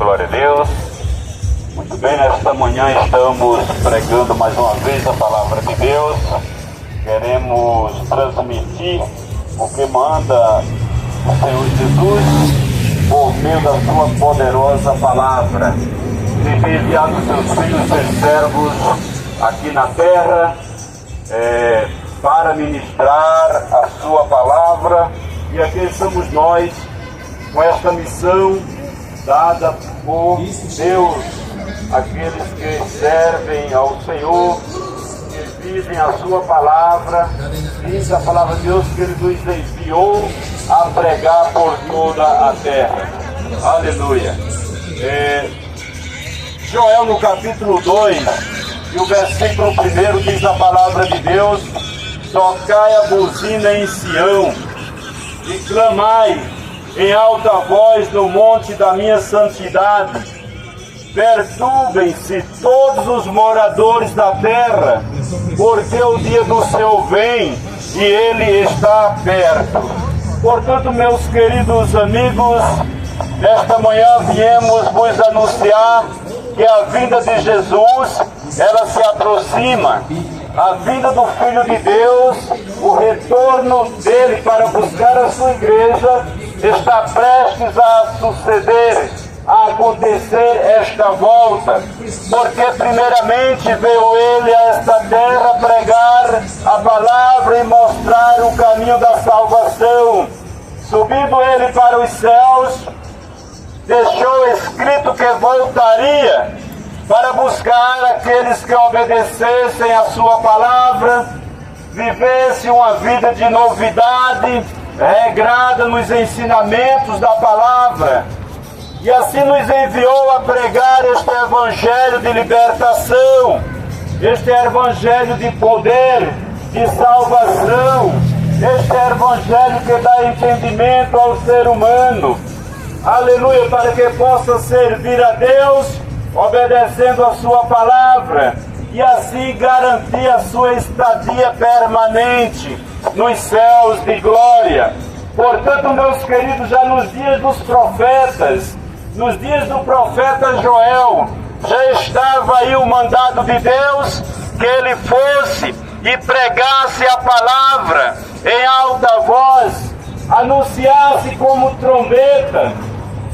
Glória a Deus. Muito bem, nesta manhã estamos pregando mais uma vez a palavra de Deus. Queremos transmitir o que manda o Senhor Jesus por meio da sua poderosa palavra. Ele tem enviado seus filhos e servos aqui na terra para ministrar a sua palavra, e aqui estamos nós com esta missão dada por Deus, aqueles que servem ao Senhor, que vivem a sua palavra, diz a palavra de Deus que Ele nos enviou a pregar por toda a terra. Aleluia. Joel no capítulo 2 e o versículo 1 diz a palavra de Deus: tocai a buzina em Sião e clamai em alta voz no monte da minha santidade. Perturbem-se todos os moradores da terra, porque o dia do Senhor vem e Ele está perto. Portanto, meus queridos amigos, nesta manhã viemos vos anunciar que a vinda de Jesus, ela se aproxima. A vinda do Filho de Deus, o retorno dele para buscar a sua igreja, está prestes a suceder, a acontecer esta volta, porque primeiramente veio ele a esta terra pregar a palavra e mostrar o caminho da salvação. Subindo ele para os céus, deixou escrito que voltaria para buscar aqueles que obedecessem a sua palavra, vivessem uma vida de novidade, regrada nos ensinamentos da palavra, e assim nos enviou a pregar este evangelho de libertação, este evangelho de poder, de salvação, este evangelho que dá entendimento ao ser humano. Aleluia, para que possa servir a Deus, obedecendo a sua palavra, e assim garantir a sua estadia permanente nos céus de glória. Portanto, meus queridos, já nos dias dos profetas, nos dias do profeta Joel, já estava aí o mandado de Deus que ele fosse e pregasse a palavra em alta voz, anunciasse como trombeta,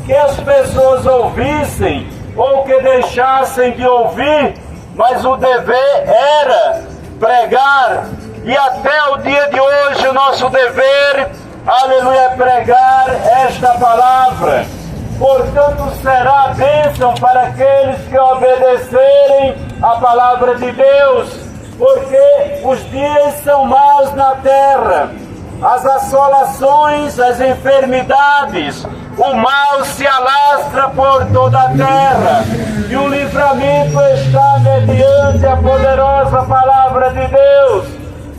que as pessoas ouvissem ou que deixassem de ouvir, mas o dever era pregar. E até o dia de hoje o nosso dever, aleluia, é pregar esta palavra. Portanto, será bênção para aqueles que obedecerem a palavra de Deus, porque os dias são maus na terra, as assolações, as enfermidades, o mal se alastra por toda a terra, e o livramento está mediante a poderosa palavra de Deus.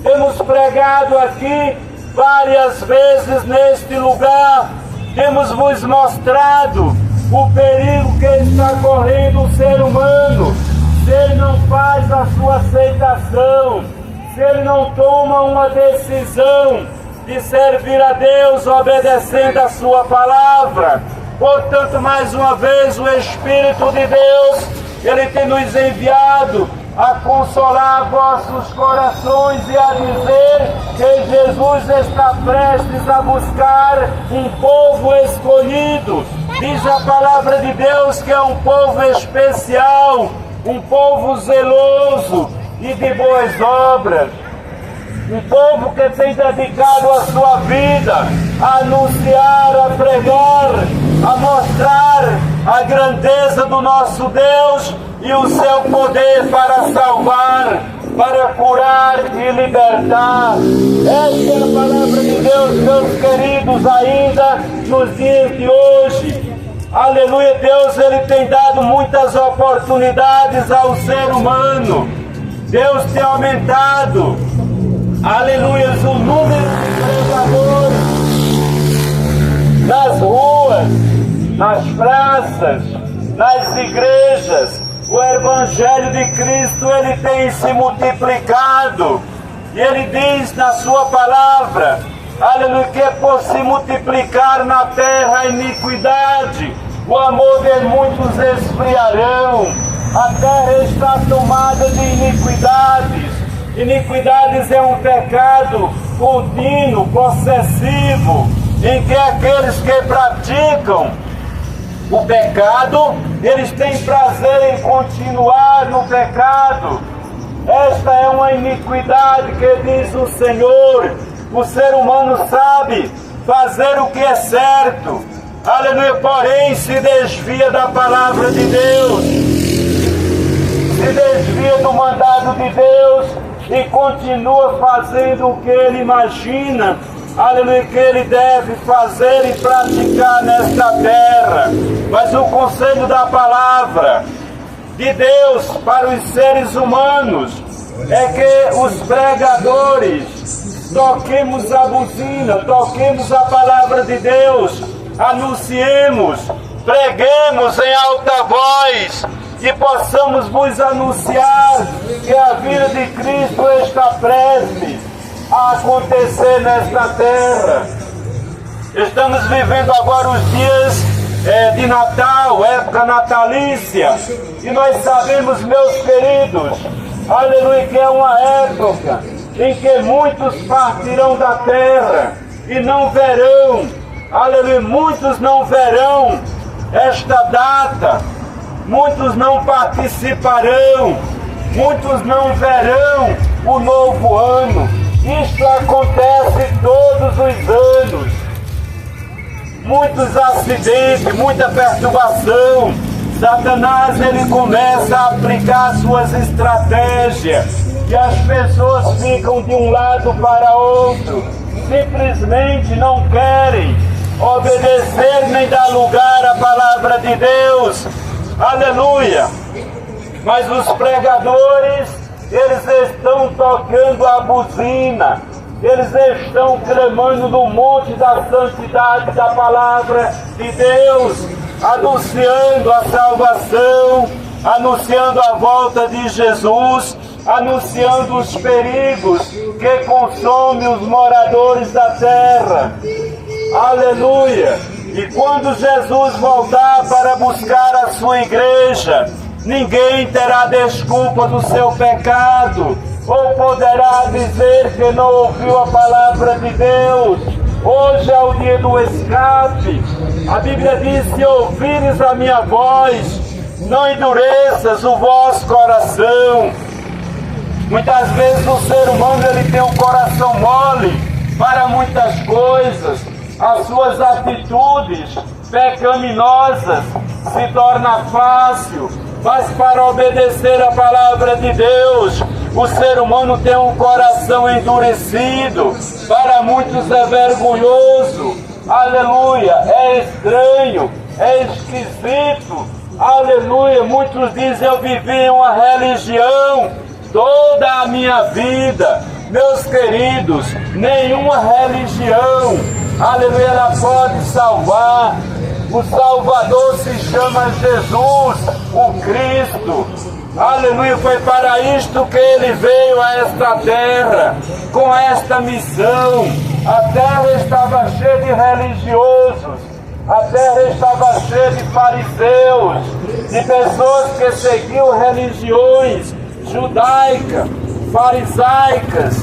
Temos pregado aqui várias vezes neste lugar, temos vos mostrado o perigo que está correndo o ser humano, se ele não faz a sua aceitação, se ele não toma uma decisão de servir a Deus obedecendo a sua palavra. Portanto, mais uma vez, o Espírito de Deus, Ele tem nos enviado a consolar vossos corações e a dizer que Jesus está prestes a buscar um povo escolhido. Diz a palavra de Deus que é um povo especial, um povo zeloso e de boas obras. Um povo que tem dedicado a sua vida a anunciar, a pregar, a mostrar a grandeza do nosso Deus e o seu poder para salvar, para curar e libertar. Esta é a palavra de Deus, meus queridos, ainda nos dias de hoje. Aleluia, Deus, Ele tem dado muitas oportunidades ao ser humano. Deus tem aumentado, aleluia, o número de pregadores nas ruas, nas praças, nas igrejas. O Evangelho de Cristo, ele tem se multiplicado. E ele diz na sua palavra, aleluia, que é por se multiplicar na terra a iniquidade, o amor de muitos esfriarão, a terra está tomada de iniquidades. Iniquidades é um pecado contínuo, possessivo, em que aqueles que praticam o pecado, eles têm prazer em continuar no pecado. Esta é uma iniquidade que diz o Senhor. O ser humano sabe fazer o que é certo, aleluia, porém se desvia da palavra de Deus, se desvia do mandado de Deus e continua fazendo o que ele imagina, aleluia, que ele deve fazer e praticar nesta terra. Mas o conselho da palavra de Deus para os seres humanos é que os pregadores toquemos a buzina, toquemos a palavra de Deus, anunciemos, preguemos em alta voz e possamos vos anunciar que a vida de Cristo está prestes a acontecer nesta terra. Estamos vivendo agora os dias de Natal, época natalícia, e nós sabemos, meus queridos, aleluia, que é uma época em que muitos partirão da terra e não verão, aleluia, muitos não verão esta data, muitos não participarão, muitos não verão o novo ano. Isto acontece todos os anos. Muitos acidentes, muita perturbação. Satanás, ele começa a aplicar suas estratégias e as pessoas ficam de um lado para outro, simplesmente não querem obedecer nem dar lugar à palavra de Deus, aleluia. Mas os pregadores, eles estão tocando a buzina, eles estão clamando no monte da santidade da palavra de Deus, anunciando a salvação, anunciando a volta de Jesus, anunciando os perigos que consomem os moradores da terra. Aleluia! E quando Jesus voltar para buscar a sua igreja, ninguém terá desculpa do seu pecado, ou poderá dizer que não ouviu a palavra de Deus. Hoje é o dia do escape. A Bíblia diz: se ouvires a minha voz, não endureças o vosso coração. Muitas vezes o ser humano, ele tem um coração mole para muitas coisas. As suas atitudes pecaminosas se tornam fácil, mas para obedecer a palavra de Deus, o ser humano tem um coração endurecido. Para muitos é vergonhoso, aleluia, é estranho, é esquisito, aleluia. Muitos dizem: eu vivi em uma religião toda a minha vida. Meus queridos, nenhuma religião, aleluia, ela pode salvar. O Salvador se chama Jesus, o Cristo. Aleluia, foi para isto que ele veio a esta terra, com esta missão. A terra estava cheia de religiosos, a terra estava cheia de fariseus, de pessoas que seguiam religiões judaicas, farisaicas.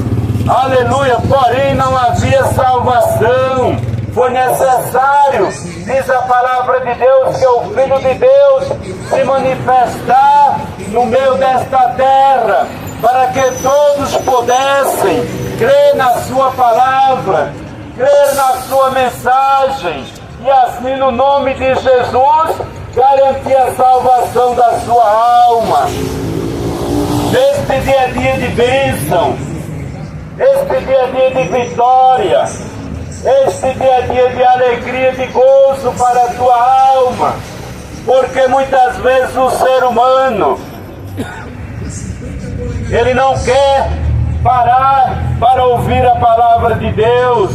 Aleluia, porém não havia salvação. Foi necessário, diz a palavra de Deus, que o Filho de Deus se manifestar no meio desta terra, para que todos pudessem crer na sua palavra, crer na sua mensagem, e assim, no nome de Jesus, garantir a salvação da sua alma. Este dia é dia de bênção, este dia é dia de vitória, este dia é dia de alegria, de gozo para a tua alma, porque muitas vezes o ser humano, ele não quer parar para ouvir a palavra de Deus.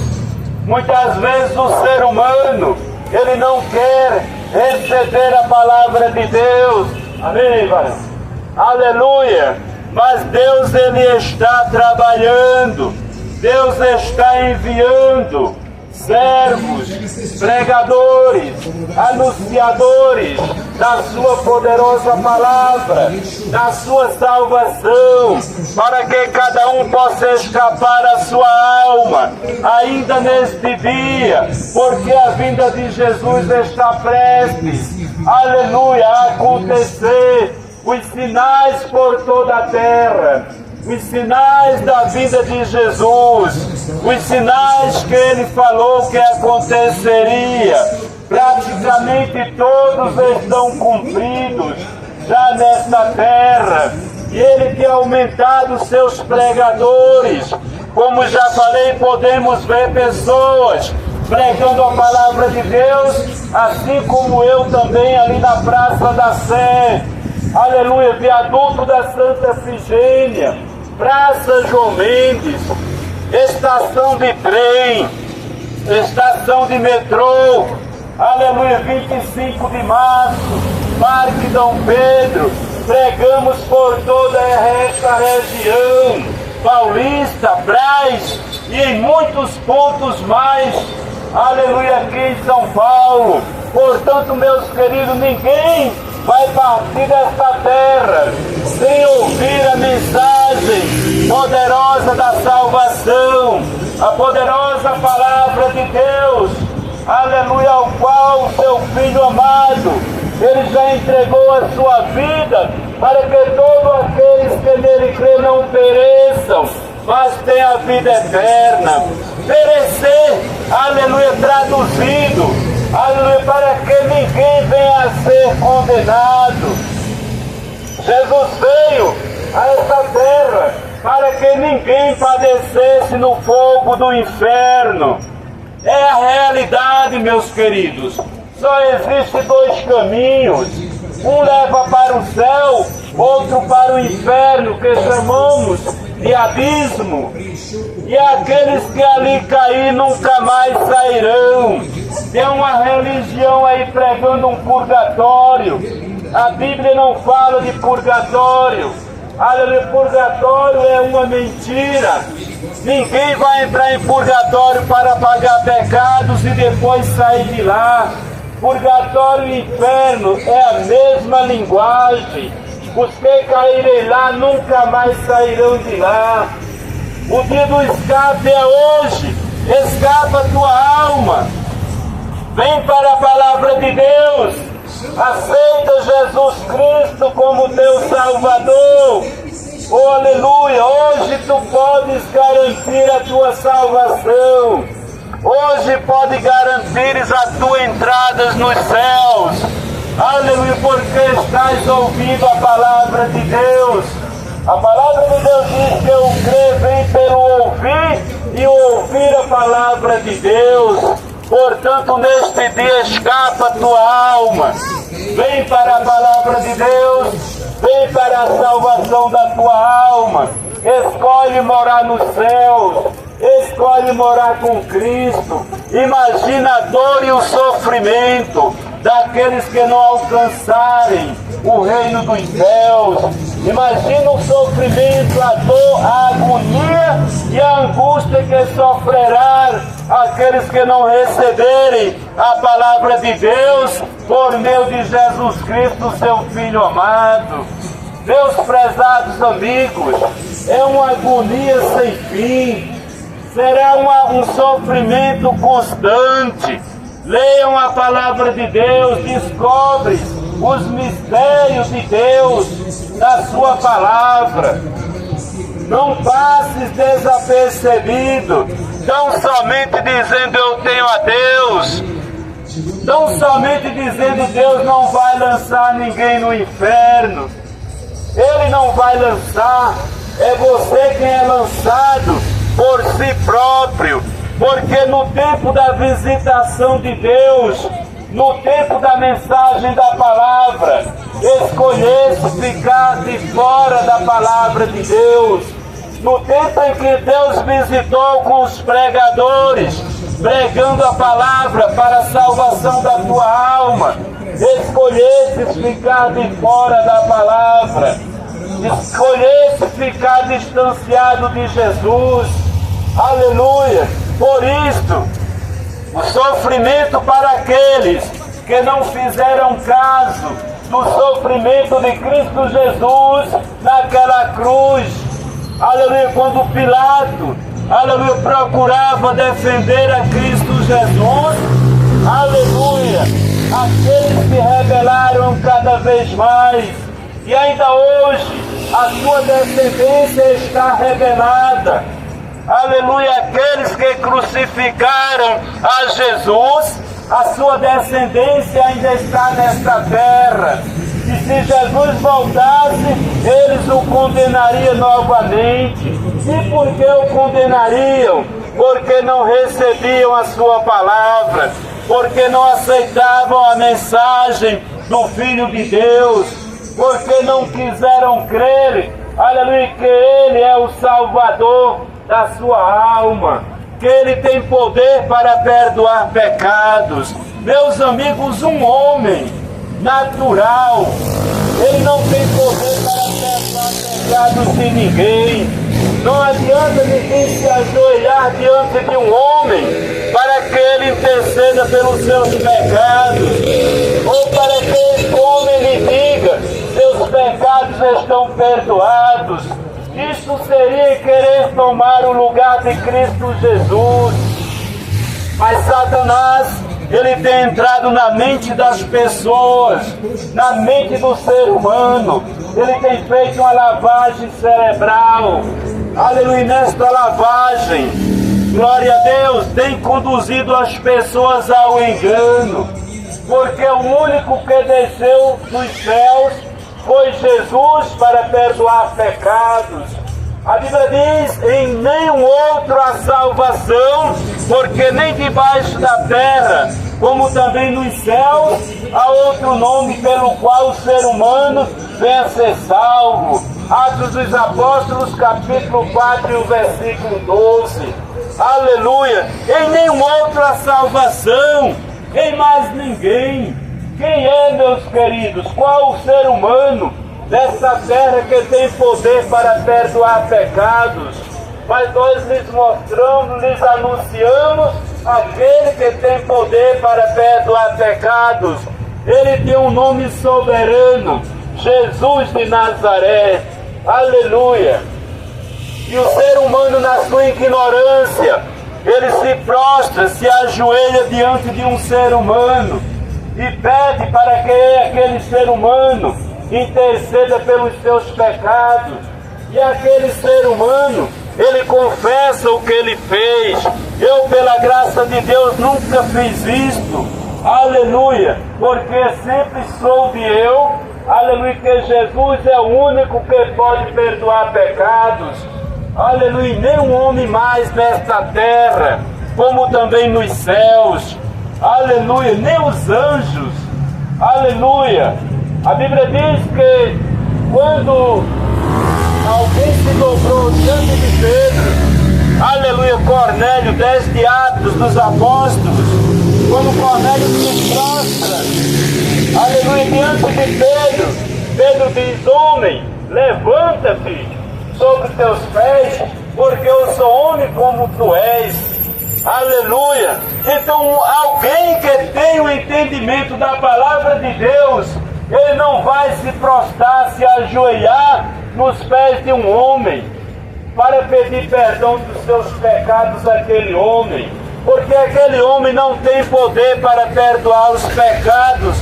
Muitas vezes o ser humano, ele não quer receber a palavra de Deus. Amém, varão? Aleluia! Mas Deus, ele está trabalhando, Deus está enviando servos, pregadores, anunciadores da sua poderosa palavra, da sua salvação, para que cada um possa escapar a sua alma, ainda neste dia, porque a vinda de Jesus está prestes, aleluia, a acontecer, os sinais por toda a terra, os sinais da vida de Jesus, os sinais que ele falou que aconteceria, praticamente todos estão cumpridos já nesta terra. E ele tem aumentado seus pregadores. Como já falei, podemos ver pessoas pregando a palavra de Deus, assim como eu também ali na Praça da Sé, aleluia, viaduto da Santa Efigênia, Praça João Mendes, estação de trem, estação de metrô, aleluia, 25 de março, Parque Dom Pedro, pregamos por toda esta região, Paulista, Brás e em muitos pontos mais, aleluia, aqui em São Paulo. Portanto, meus queridos, ninguém vai partir desta terra sem ouvir a mensagem poderosa da salvação, a poderosa palavra de Deus, aleluia, ao qual o seu Filho amado, ele já entregou a sua vida para que todos aqueles que nele crê não pereçam, mas tenham a vida eterna. Perecer, aleluia, traduzido, aleluia, para que ninguém venha a ser condenado. Jesus veio a esta terra para que ninguém padecesse no fogo do inferno. É a realidade, meus queridos. Só existem dois caminhos. Um leva para o céu, outro para o inferno, que chamamos de abismo. E aqueles que ali caírem nunca mais sairão. Tem uma religião aí pregando um purgatório. A Bíblia não fala de purgatório. Aleluia, purgatório é uma mentira. Ninguém vai entrar em purgatório para pagar pecados e depois sair de lá. Purgatório e inferno é a mesma linguagem. Os que caírem lá nunca mais sairão de lá. O dia do escape é hoje. Escapa a tua alma. Vem para a palavra de Deus. Aceita Jesus Cristo como teu Salvador. Oh, aleluia. Hoje tu podes garantir a tua salvação. Hoje pode garantir a tua entrada nos céus. Aleluia, porque estás ouvindo a palavra de Deus. A palavra de Deus diz que o crer vem pelo ouvir e ouvir a palavra de Deus. Portanto, neste dia escapa a tua alma. Vem para a palavra de Deus, vem para a salvação da tua alma. Escolhe morar nos céus. Escolhe morar com Cristo. Imagina a dor e o sofrimento daqueles que não alcançarem o reino dos céus. Imagina o sofrimento, a dor, a agonia e a angústia que sofrerão aqueles que não receberem a palavra de Deus por meio de Jesus Cristo, seu Filho amado. Meus prezados amigos, é uma agonia sem fim. Será um sofrimento constante. Leiam a palavra de Deus, descobre os mistérios de Deus na sua palavra. Não passes desapercebido, tão somente dizendo eu tenho a Deus. Tão somente dizendo Deus não vai lançar ninguém no inferno. Ele não vai lançar, é você quem é lançado por si próprio, porque no tempo da visitação de Deus, no tempo da mensagem da palavra, escolhesse ficar de fora da palavra de Deus. No tempo em que Deus visitou com os pregadores, pregando a palavra para a salvação da tua alma, escolhesse ficar de fora da palavra, escolhesse ficar distanciado de Jesus. Aleluia! Por isto, O sofrimento para aqueles que não fizeram caso do sofrimento de Cristo Jesus naquela cruz. Aleluia, quando Pilato, aleluia, procurava defender a Cristo Jesus, aleluia, aqueles se rebelaram cada vez mais, e ainda hoje a sua descendência está rebelada. Aleluia, aqueles que crucificaram a Jesus, a sua descendência ainda está nesta terra. E se Jesus voltasse, eles o condenariam novamente. E por que o condenariam? Porque não recebiam a sua palavra, porque não aceitavam a mensagem do Filho de Deus, porque não quiseram crer, aleluia, que Ele é o Salvador da sua alma, que Ele tem poder para perdoar pecados. Meus amigos, um homem natural, ele não tem poder para perdoar pecados de ninguém. Não adianta ninguém se ajoelhar diante de um homem para que ele interceda pelos seus pecados, ou para que esse homem lhe diga: seus pecados estão perdoados. Isso seria querer tomar o lugar de Cristo Jesus. Mas Satanás, ele tem entrado na mente das pessoas, na mente do ser humano. Ele tem feito uma lavagem cerebral. Aleluia, nesta lavagem, glória a Deus, tem conduzido as pessoas ao engano. Porque o único que desceu dos céus foi Jesus para perdoar pecados. A Bíblia diz: em nenhum outro há salvação, porque nem debaixo da terra, como também nos céus, há outro nome pelo qual o ser humano venha a ser salvo. Atos dos Apóstolos, capítulo 4, e o versículo 12. Aleluia! Em nenhum outro há salvação, em mais ninguém. Quem é, meus queridos? Qual o ser humano dessa terra que tem poder para perdoar pecados? Mas nós lhes mostramos, lhes anunciamos aquele que tem poder para perdoar pecados. Ele tem um nome soberano: Jesus de Nazaré. Aleluia! E o ser humano, na sua ignorância, ele se prostra, se ajoelha diante de um ser humano e pede para que aquele ser humano interceda pelos seus pecados. E aquele ser humano, ele confessa o que ele fez. Eu, pela graça de Deus, nunca fiz isto. Aleluia! Porque sempre soube eu, aleluia, que Jesus é o único que pode perdoar pecados. Aleluia! Nenhum homem mais nesta terra, como também nos céus. Aleluia! Nem os anjos. Aleluia! A Bíblia diz que quando alguém se dobrou diante de Pedro, aleluia, Cornélio, 10 de Atos dos Apóstolos, quando Cornélio se prostra, aleluia, diante de Pedro, Pedro diz: homem, levanta-te sobre os teus pés, porque eu sou homem como tu és. Aleluia! Então, alguém que tem o entendimento da palavra de Deus, ele não vai se prostrar, se ajoelhar nos pés de um homem para pedir perdão dos seus pecados àquele homem, porque aquele homem não tem poder para perdoar os pecados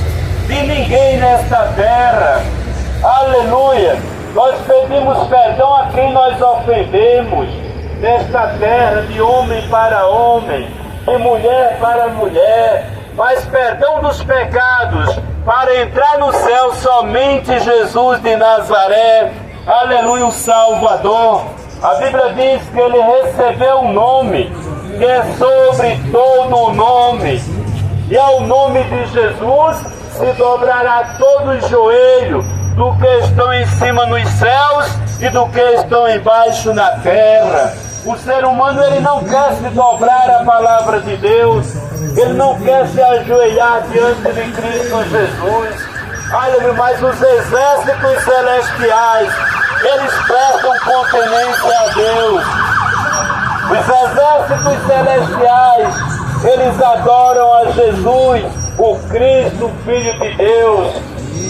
de ninguém nesta terra. Aleluia! Nós pedimos perdão a quem nós ofendemos nesta terra, de homem para homem, de mulher para mulher, mas perdão dos pecados, para entrar no céu, somente Jesus de Nazaré. Aleluia, o Salvador. A Bíblia diz que ele recebeu um nome que é sobre todo o nome, e ao nome de Jesus se dobrará todo o joelho do que estão em cima nos céus e do que estão embaixo na terra. O ser humano, ele não quer se dobrar à palavra de Deus, ele não quer se ajoelhar diante de Cristo Jesus. Aleluia, mas os exércitos celestiais, eles prestam continência a Deus. Os exércitos celestiais, eles adoram a Jesus, o Cristo, Filho de Deus.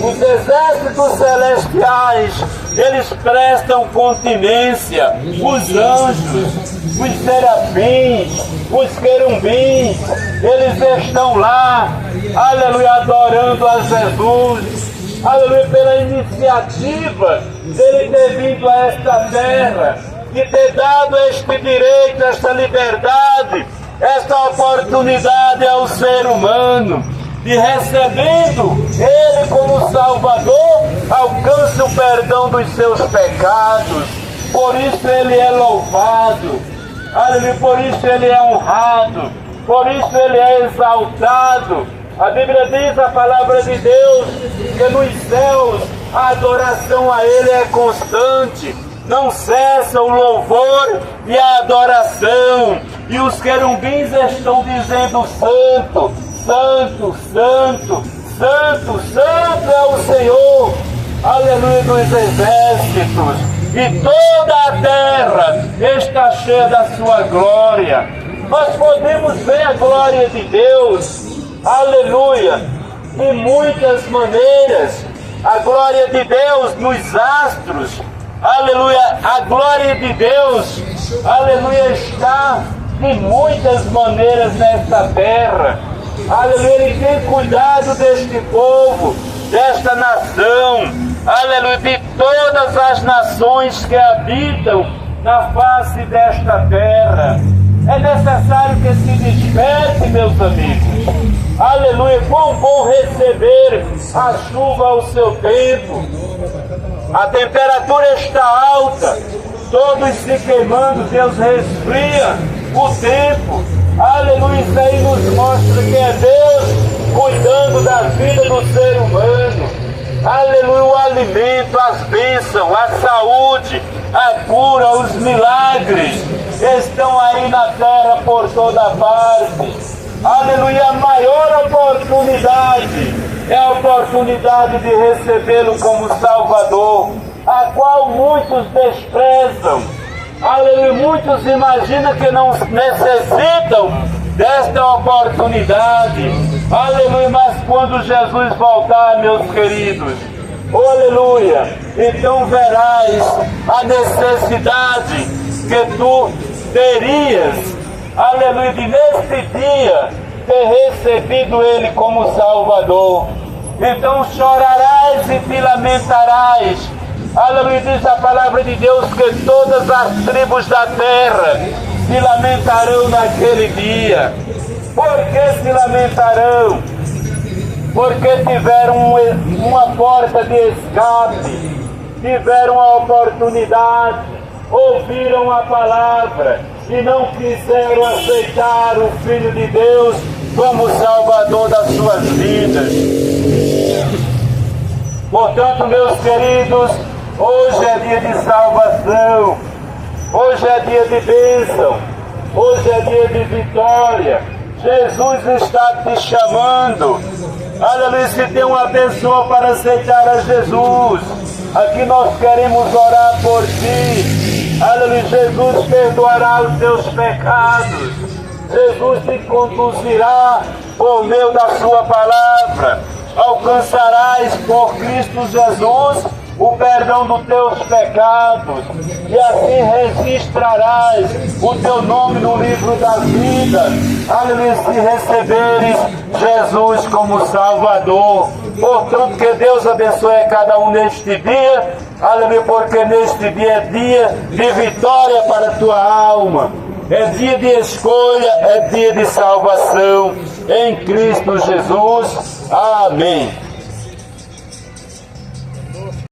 Os exércitos celestiais, eles prestam continência, os anjos, os serafins, os querubins, eles estão lá, aleluia, adorando a Jesus, aleluia, pela iniciativa dele ter vindo a esta terra, de ter dado este direito, esta liberdade, esta oportunidade ao ser humano, de recebendo ele como Salvador, alcança o perdão dos seus pecados. Por isso ele é louvado, aleluia, por isso ele é honrado, por isso ele é exaltado. A Bíblia diz, a palavra de Deus, que nos céus a adoração a ele é constante, não cessa o louvor e a adoração, e os querubins estão dizendo: santo, santo, santo, santo, santo é o Senhor, aleluia, dos exércitos, e toda a terra está cheia da sua glória. Nós podemos ver a glória de Deus, aleluia, de muitas maneiras. A glória de Deus nos astros, aleluia, a glória de Deus, aleluia, está de muitas maneiras nesta terra. Aleluia, ele tem cuidado deste povo, desta nação, aleluia, de todas as nações que habitam na face desta terra. É necessário que se desperte, meus amigos. Aleluia, quão bom receber a chuva ao seu tempo. A temperatura está alta, todos se queimando, Deus resfria o tempo. Aleluia, isso aí nos mostra que é Deus cuidando da vida do ser humano. Aleluia, o alimento, as bênçãos, a saúde, a cura, os milagres estão aí na terra por toda parte. Aleluia, a maior oportunidade é a oportunidade de recebê-lo como Salvador, a qual muitos desprezam. Aleluia, muitos imaginam que não necessitam desta oportunidade. Aleluia, mas quando Jesus voltar, meus queridos, aleluia, então verás a necessidade que tu terias, aleluia, de neste dia ter recebido ele como Salvador. Então chorarás e te lamentarás. Aleluia, diz a palavra de Deus que todas as tribos da terra se lamentarão naquele dia. Por que se lamentarão? Porque tiveram uma porta de escape, tiveram a oportunidade, ouviram a palavra e não quiseram aceitar o Filho de Deus como Salvador das suas vidas. Portanto, meus queridos, hoje é dia de salvação, hoje é dia de bênção, hoje é dia de vitória. Jesus está te chamando. Aleluia, se tem uma pessoa para aceitar a Jesus, aqui nós queremos orar por ti. Aleluia, Jesus perdoará os teus pecados, Jesus te conduzirá por meio da sua palavra. Alcançarás por Cristo Jesus o perdão dos teus pecados, e assim registrarás o teu nome no livro da vida. Aleluia, se receberes Jesus como Salvador. Portanto, que Deus abençoe a cada um neste dia. Aleluia, porque neste dia é dia de vitória para a tua alma. É dia de escolha, é dia de salvação em Cristo Jesus. Amém.